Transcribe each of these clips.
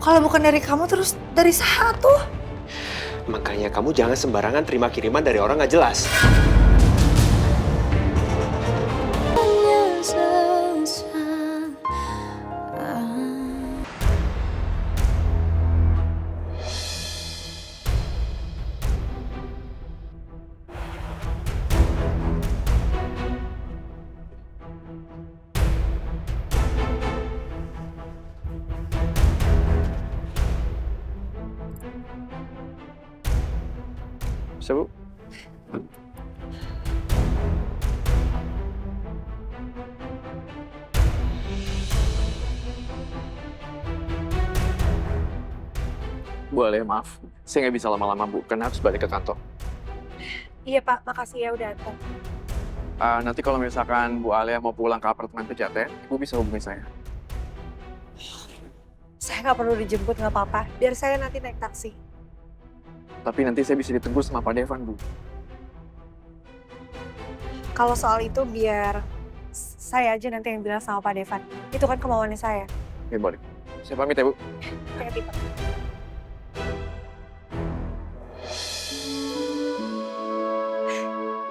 Kalau bukan dari kamu terus dari Saha tuh. Makanya kamu jangan sembarangan terima kiriman dari orang nggak jelas. Bisa, Bu? Bu Alia, maaf. Saya nggak bisa lama-lama, Bu, karena harus balik ke kantor. Iya Pak, makasih ya udah datang. Nanti kalau misalkan Bu Alia mau pulang ke apartemen Pejaten, Ibu bisa hubungi saya. Saya nggak perlu dijemput, nggak apa-apa. Biar saya nanti naik taksi. Tapi nanti saya bisa ditunggu sama Pak Devan, Bu. Kalau soal itu biar saya aja nanti yang bilang sama Pak Devan. Itu kan kemauannya saya. Oke, balik. Saya pamit ya, Bu. Hati-hati Pak.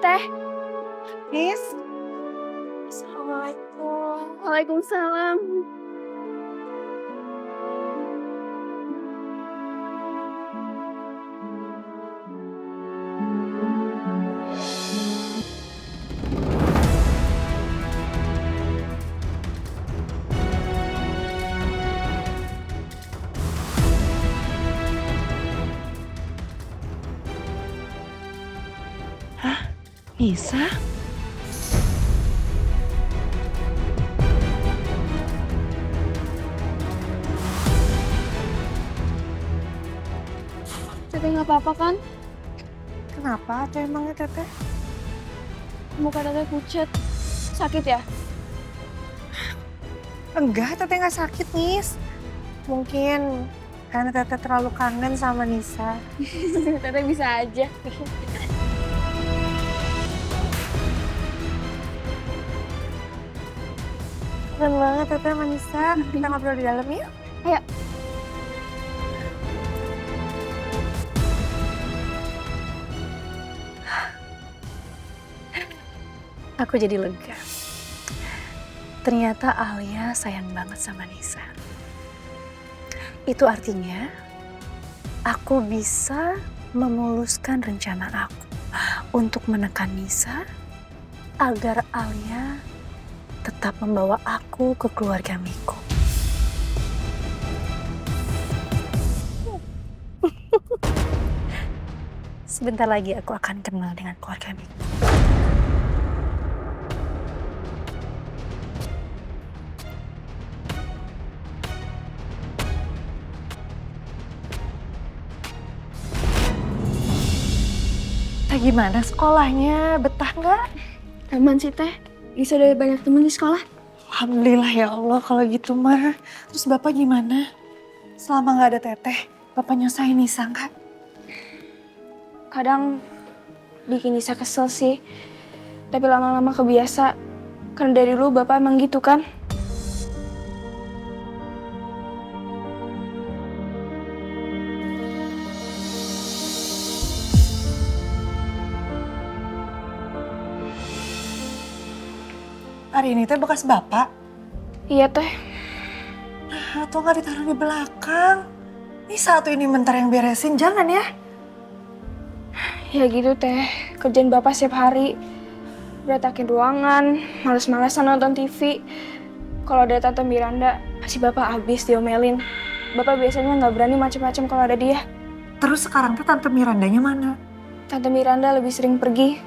Teh. Nis, Assalamualaikum. Waalaikumsalam. Nisa? Teteh nggak apa-apa kan? Kenapa tuh emangnya Teteh? Muka teteh pucet. Sakit ya? Enggak, Teteh nggak sakit, Nis. Mungkin karena Teteh terlalu kangen sama Nisa. Teteh bisa aja. Keren banget Teteh sama Nisa. Kita ngobrol di dalam yuk. Ayo. Aku jadi lega. Ternyata Alia sayang banget sama Nisa. Itu artinya aku bisa memuluskan rencana aku untuk menekan Nisa agar Alia tetap membawa aku ke keluarga Miko. Sebentar lagi aku akan kenal dengan keluarga Miko. Gimana sekolahnya? Betah nggak? Aman sih Teh. Bisa ada banyak teman di sekolah. Alhamdulillah ya Allah kalau gitu mah. Terus Bapak gimana? Selama nggak ada Teteh, Bapak nyusahin Nisa nggak? Kadang bikin Nisa kesel sih. Tapi lama-lama kebiasa. Karena dari dulu Bapak emang gitu kan. Hari ini Teh bekas Bapak. Iya Teh. Atau nggak ditaruh di belakang? Ini satu ini bentar yang beresin, jangan ya. Ya gitu Teh. Kerjaan Bapak setiap hari. Beratakin ruangan, males-malesan nonton TV. Kalau ada Tante Miranda, pasti Bapak habis diomelin. Bapak biasanya nggak berani macam-macam kalau ada dia. Terus sekarang tuh Tante Mirandanya mana? Tante Miranda lebih sering pergi.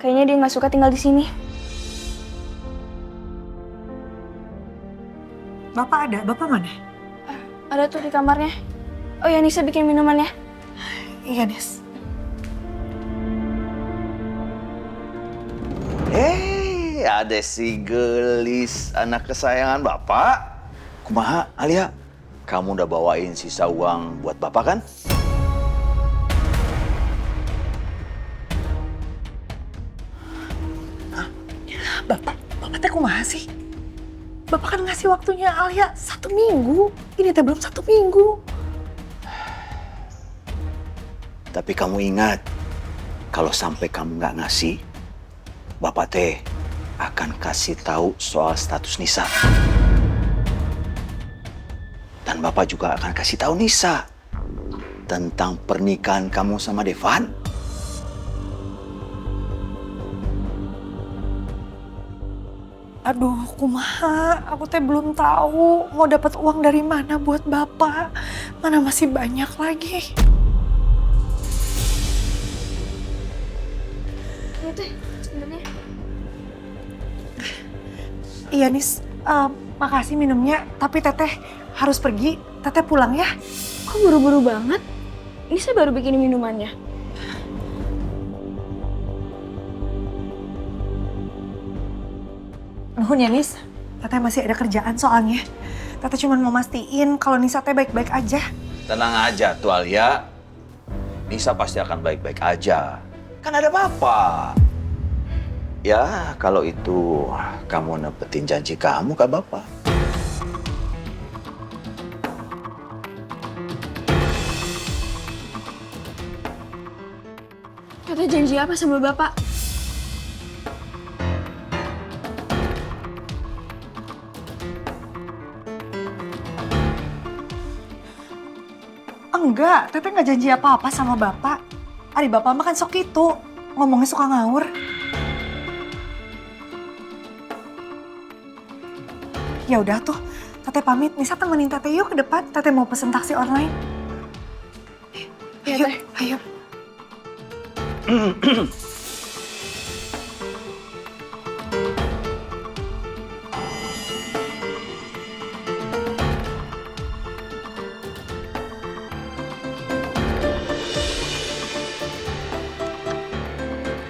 Kayaknya dia nggak suka tinggal di sini. Bapak ada? Bapak mana? Ada tuh di kamarnya. Oh ya, Nisa bikin minuman ya. Iya, Nis. Ada si gelis anak kesayangan Bapak. Kumaha, Alia? Kamu udah bawain sisa uang buat Bapak kan? Bapak teh kumaha sih? Bapak kan ngasih waktunya Alia 1 minggu. Ini teh belum 1 minggu. Tapi kamu ingat, kalau sampai kamu nggak ngasih, Bapak teh akan kasih tahu soal status Nisa. Dan Bapak juga akan kasih tahu Nisa tentang pernikahan kamu sama Devan. Aduh, kumaha, aku teh belum tahu mau dapat uang dari mana buat Bapak. Mana masih banyak lagi. Ini teh, sebenarnya. Iya, Nis. Makasih minumnya, tapi Teteh harus pergi. Teteh pulang ya. Kok buru-buru banget? Ini saya baru bikin minumannya. Nuhun ya, Nis. Teteh masih ada kerjaan soalnya. Teteh cuma mau mastiin kalau Nisa teh baik-baik aja. Tenang aja tuh Alia, Nisa pasti akan baik-baik aja. Kan ada Bapak. Ya, kalau itu kamu nepetin janji kamu ke Bapak. Teteh janji apa sama Bapak? Enggak, Teteh nggak janji apa-apa sama Bapak. Adik Bapak mah kan sok itu, ngomongnya suka ngawur. Ya udah tuh, Teteh pamit. Nisa temenin Teteh yuk ke depan. Teteh mau pesen taksi online. Iya, Ayo, Teh. ayo.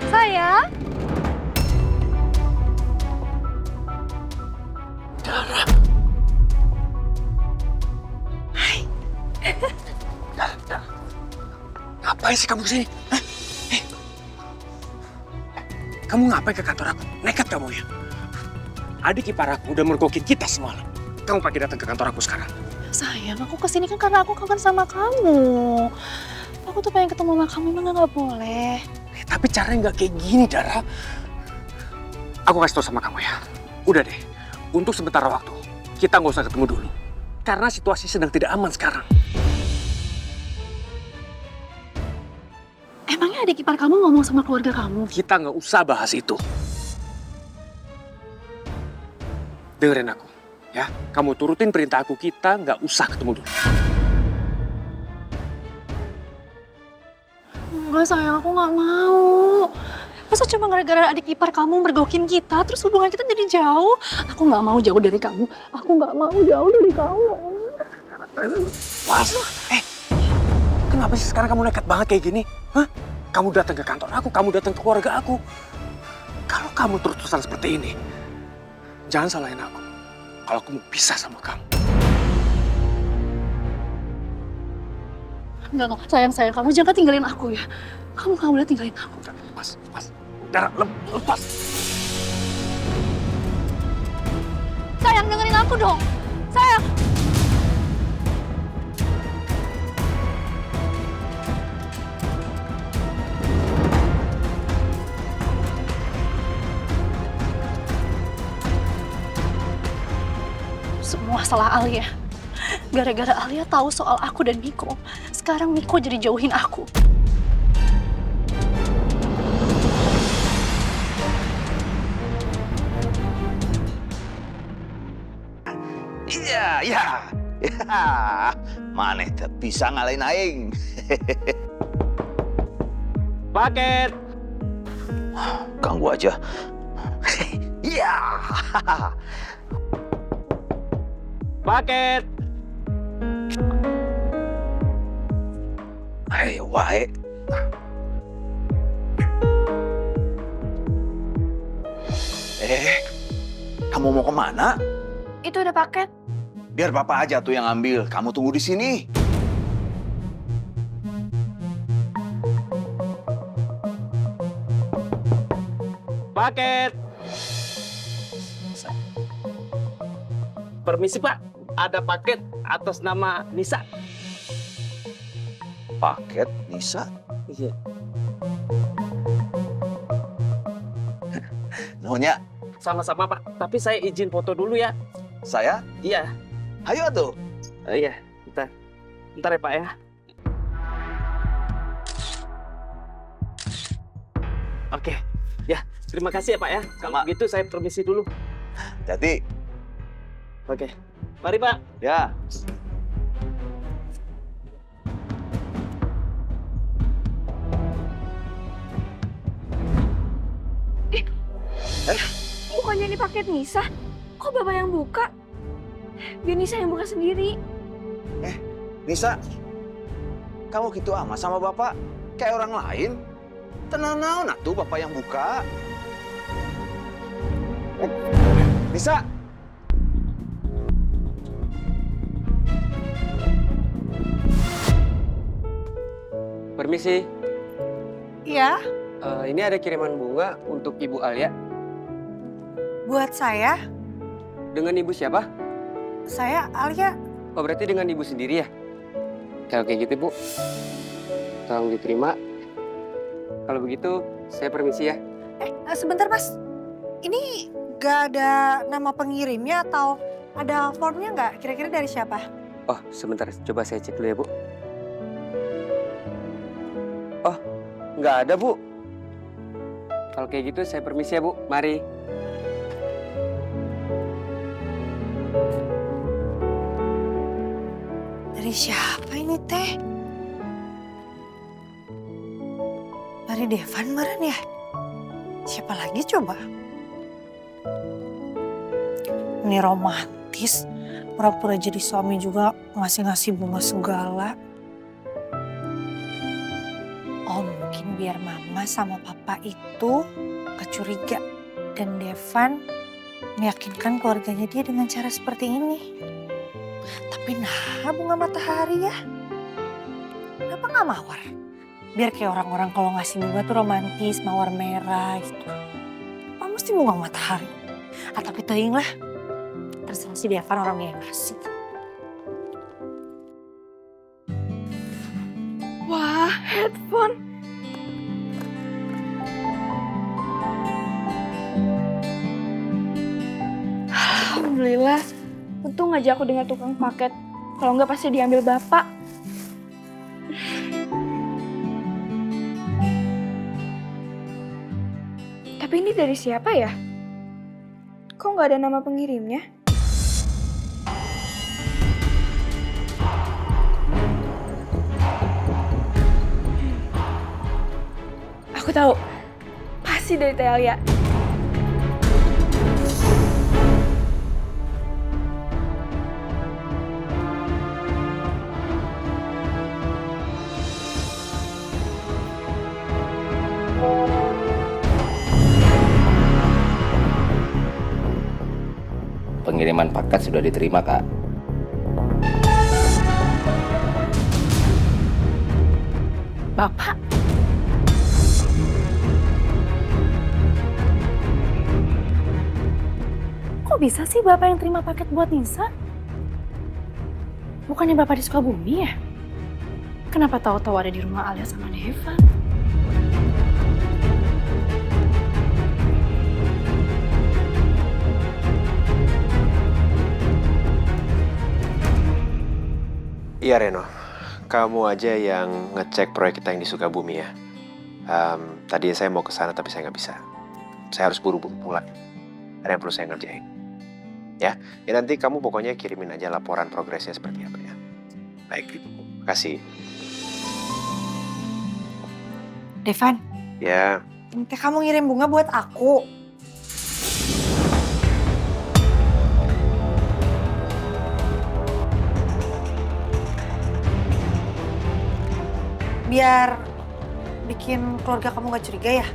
Sayang. Ngapain sih kamu kesini? Hah? Kamu ngapain ke kantor aku? Nekat kamu ya? Adik ipar aku udah mergokin kita semalam. Kamu pagi datang ke kantor aku sekarang. Sayang, aku kesini kan karena aku kangen sama kamu. Aku tuh pengen ketemu sama kamu, emang nggak boleh. Tapi caranya nggak kayak gini, Dara. Aku kasih tau sama kamu ya. Udah deh, untuk sementara waktu, kita nggak usah ketemu dulu. Karena situasi sedang tidak aman sekarang. Emangnya adik ipar kamu ngomong sama keluarga kamu? Kita nggak usah bahas itu. Dengerin aku, ya. Kamu turutin perintah aku, kita nggak usah ketemu dulu. Enggak sayang, aku nggak mau. Masa cuma gara-gara adik ipar kamu mergokin kita, terus hubungan kita jadi jauh? Aku nggak mau jauh dari kamu. Aku nggak mau jauh dari kamu. Mas, kenapa sih sekarang kamu nekat banget kayak gini? Hah? Kamu datang ke kantor aku, kamu datang ke keluarga aku. Kalau kamu terus-terusan seperti ini, jangan salahin aku. Kalau aku mau pisah sama kamu. Enggak, sayang, kamu jangan tinggalin aku ya. Kamu nggak boleh tinggalin aku. Mas, Dara, lepas. Sayang, dengerin aku dong. Sayang. Semua salah Alia. Gara-gara Alia tahu soal aku dan Miko, sekarang Miko jadi jauhin aku. Iya, ya. Maneh teh bisa ngalahin aing. Paket. Ganggu aja. Iya. Paket. Ayo wae. Kamu mau kemana? Itu ada paket. Biar Papa aja tuh yang ambil. Kamu tunggu di sini. Paket. Permisi Pak, ada paket atas nama Nisa. Paket Nisa. Iya. Nuhunnya, Sama-sama Pak, tapi saya izin foto dulu ya. saya. Iya. Ayo tuh. Iya, bentar ya Pak ya. Oke, ya terima kasih ya Pak ya. Kalau Sama. gitu saya permisi dulu. Jadi, Oke, mari Pak. ya. Bukannya ini paket Nisa? Kok Bapak yang buka? Biar Nisa yang buka sendiri. Nisa, kamu gitu amat sama bapak? Kayak orang lain? Tenang naon tuh bapak yang buka. Nisa. Permisi, Iya, ini ada kiriman bunga untuk Ibu Alia. buat saya. Dengan Ibu siapa? Saya Alia. Oh, berarti dengan Ibu sendiri ya? Kalau kayak gitu, Bu. Tolong diterima. Kalau begitu, saya permisi ya. Sebentar Mas. Ini gak ada nama pengirimnya atau ada formnya nggak? Kira-kira dari siapa? Oh, sebentar. Coba saya cek dulu ya, Bu. Oh, nggak ada, Bu. Kalau kayak gitu, saya permisi ya, Bu. Mari. Dari siapa ini teh? Dari Devan meren ya? Siapa lagi coba? Ini romantis. Pura-pura jadi suami juga ngasih-ngasih bunga segala. Oh mungkin biar mama sama papa itu gak curiga. Dan Devan meyakinkan keluarganya dia dengan cara seperti ini. Tapi nah bunga matahari ya. Kenapa gak mawar? Biar kayak orang-orang kalau ngasih bunga tuh romantis, mawar merah gitu. Apa mesti bunga matahari? Tapi teing lah. Terserah si Devan orangnya yang ngasih. Wah, headphone. Alhamdulillah. Untung aja aku dengar tukang paket. Kalau nggak pasti diambil Bapak. Tapi ini dari siapa ya? Kok nggak ada nama pengirimnya? Aku tahu. Pasti dari Teh Alia. Pengiriman paket sudah diterima, Kak. Bapak? Kok bisa sih Bapak yang terima paket buat Nisa? Bukannya Bapak di Sukabumi ya? Kenapa tahu-tahu ada di rumah Alia sama Devan? Iya Reno, kamu aja yang ngecek proyek kita yang di Sukabumi ya. Tadi saya mau ke sana tapi saya nggak bisa. Saya harus buru-buru pulang. Ada yang perlu saya ngerjain. Ya nanti kamu pokoknya kirimin aja laporan progresnya seperti apa ya. Baik, makasih. Devan, Ya, nanti kamu ngirim bunga buat aku. Biar bikin keluarga kamu gak curiga ya?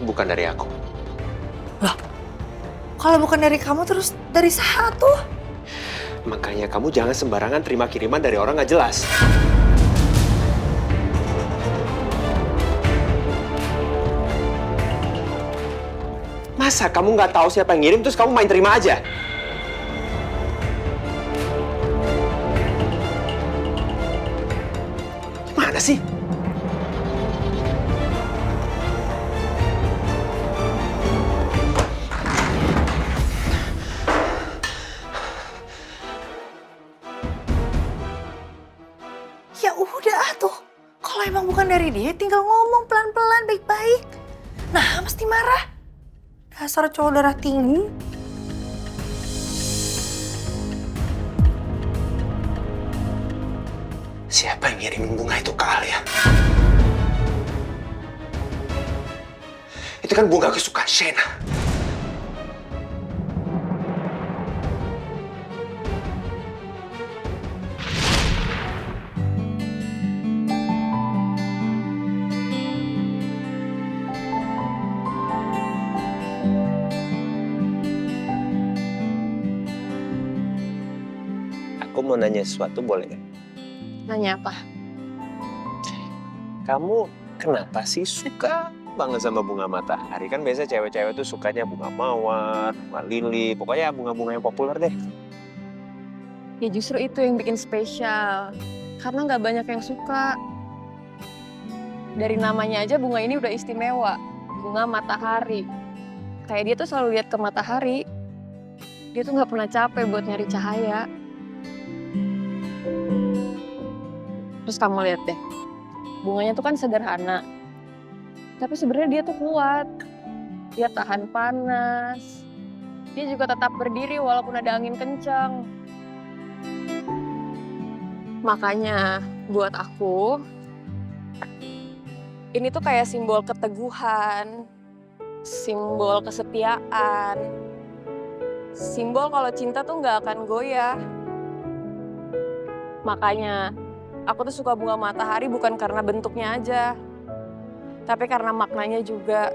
bukan dari aku. Kalau bukan dari kamu terus dari satu. Makanya kamu jangan sembarangan terima kiriman dari orang nggak jelas. Masa kamu nggak tahu siapa yang ngirim terus kamu main terima aja? Gimana sih? Ya udah tuh, kalau emang bukan dari dia tinggal ngomong pelan-pelan baik-baik. Nah, mesti marah. Dasar cowok darah tinggi. Siapa yang ngirimin bunga itu ke Alia? Itu kan bunga kesukaan Shena. Aku mau nanya sesuatu, boleh nggak? Nanya apa? Kamu kenapa sih suka banget sama bunga matahari? Kan biasa cewek-cewek tuh sukanya bunga mawar, bunga lili, pokoknya bunga-bunga yang populer deh. Ya justru itu yang bikin spesial. Karena nggak banyak yang suka. Dari namanya aja bunga ini udah istimewa. Bunga matahari. Kayak dia tuh selalu lihat ke matahari. Dia tuh nggak pernah capek buat nyari cahaya. Terus kamu lihat deh, bunganya tuh kan sederhana. Tapi sebenarnya dia tuh kuat. Dia tahan panas. Dia juga tetap berdiri walaupun ada angin kencang. Makanya buat aku, ini tuh kayak simbol keteguhan, simbol kesetiaan, simbol kalau cinta tuh nggak akan goyah. Makanya aku tuh suka bunga matahari bukan karena bentuknya aja, tapi karena maknanya juga.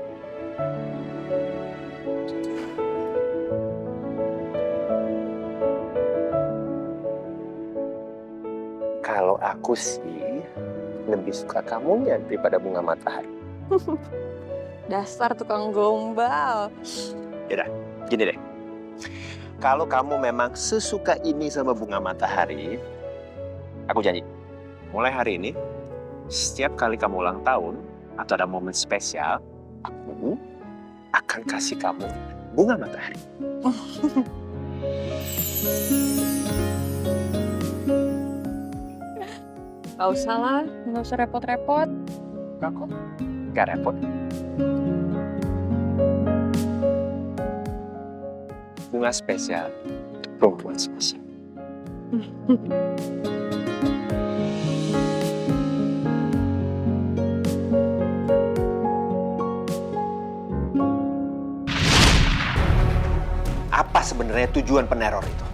Kalau aku sih lebih suka kamunya daripada bunga matahari. Dasar tukang gombal. Yaudah, gini deh. Kalau kamu memang sesuka ini sama bunga matahari, aku janji, mulai hari ini, setiap kali kamu ulang tahun atau ada momen spesial, aku akan kasih kamu bunga matahari. Gak usah lah, gak usah repot-repot. Enggak kok, gak repot. Bunga spesial untuk perempuan spesial. Apa sebenarnya tujuan peneror itu?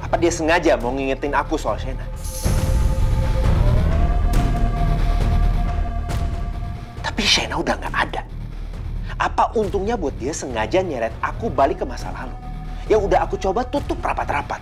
Apa dia sengaja mau ngingetin aku soal Shena? Tapi Shena udah nggak ada. Apa untungnya buat dia sengaja nyeret aku balik ke masa lalu? Yang udah aku coba tutup rapat-rapat.